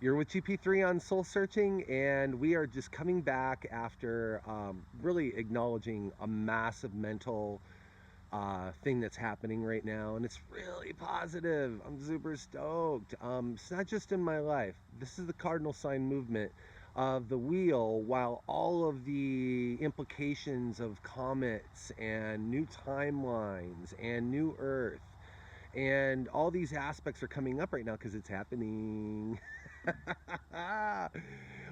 You're with GP3 on Soul Searching, and we are just coming back after really acknowledging a massive mental thing that's happening right now, and it's really positive. I'm super stoked. It's not just in my life. This is the cardinal sign movement of the wheel, while all of the implications of comets and new timelines and new Earth and all these aspects are coming up right now because it's happening.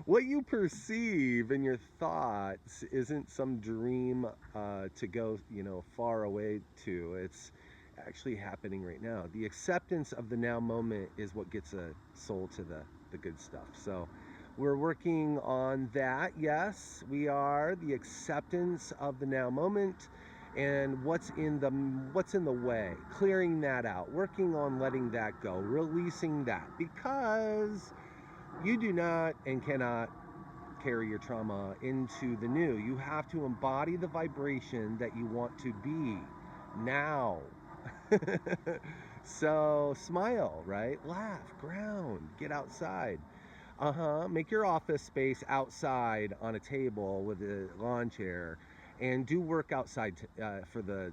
What you perceive in your thoughts isn't some dream to go, far away to. It's actually happening right now. The acceptance of the now moment is what gets a soul to the good stuff. So we're working on that. Yes, we are. The acceptance of the now moment and what's in the way, clearing that out, working on letting that go, releasing that, because you do not and cannot carry your trauma into the new. You have to embody the vibration that you want to be now. So smile, right? Laugh, ground, get outside. Make your office space outside on a table with a lawn chair, and do work outside for the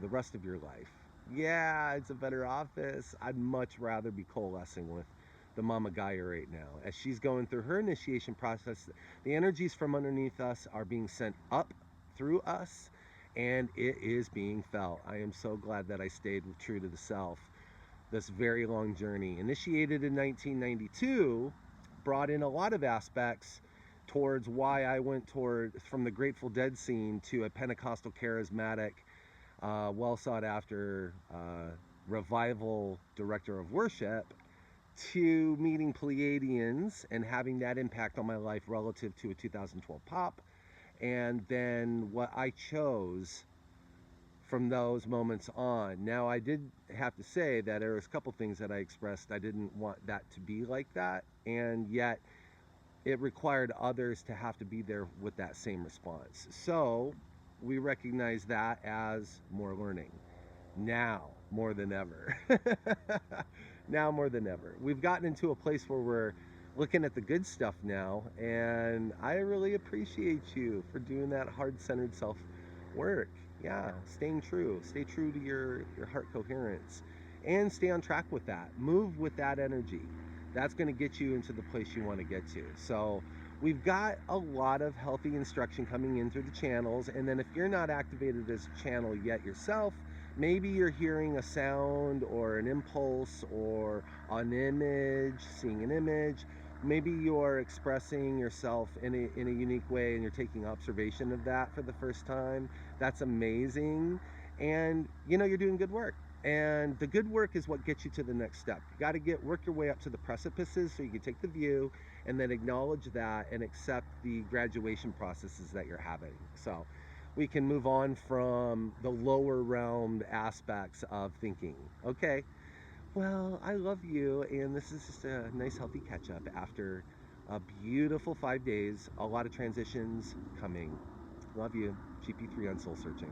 rest of your life. Yeah, it's a better office. I'd much rather be coalescing with the Mama Gaia right now as she's going through her initiation process. The energies from underneath us are being sent up through us, and it is being felt. I am so glad that I stayed true to the self. This very long journey, initiated in 1992, brought in a lot of aspects towards why I went from the Grateful Dead scene to a Pentecostal charismatic, well sought after revival director of worship, to meeting Pleiadians and having that impact on my life relative to a 2012 pop, and then what I chose from those moments on. Now, I did have to say that there was a couple things that I expressed I didn't want that to be like that, and yet it required others to have to be there with that same response. So we recognize that as more learning. Now more than ever. Now more than ever. We've gotten into a place where we're looking at the good stuff now, and I really appreciate you for doing that heart-centered self work. Yeah, staying true. Stay true to your heart coherence, and stay on track with that. Move with that energy. That's going to get you into the place you want to get to. So we've got a lot of healthy instruction coming in through the channels, and then if you're not activated as a channel yet yourself, maybe you're hearing a sound or an impulse or an image, seeing an image. Maybe you're expressing yourself in a unique way, and you're taking observation of that for the first time. That's amazing. And you're doing good work. And the good work is what gets you to the next step. You got to work your way up to the precipices so you can take the view and then acknowledge that and accept the graduation processes that you're having. So we can move on from the lower realmed aspects of thinking. Okay, well, I love you, and this is just a nice healthy catch up after a beautiful 5 days, a lot of transitions coming. Love you. GP3 on Soul Searching.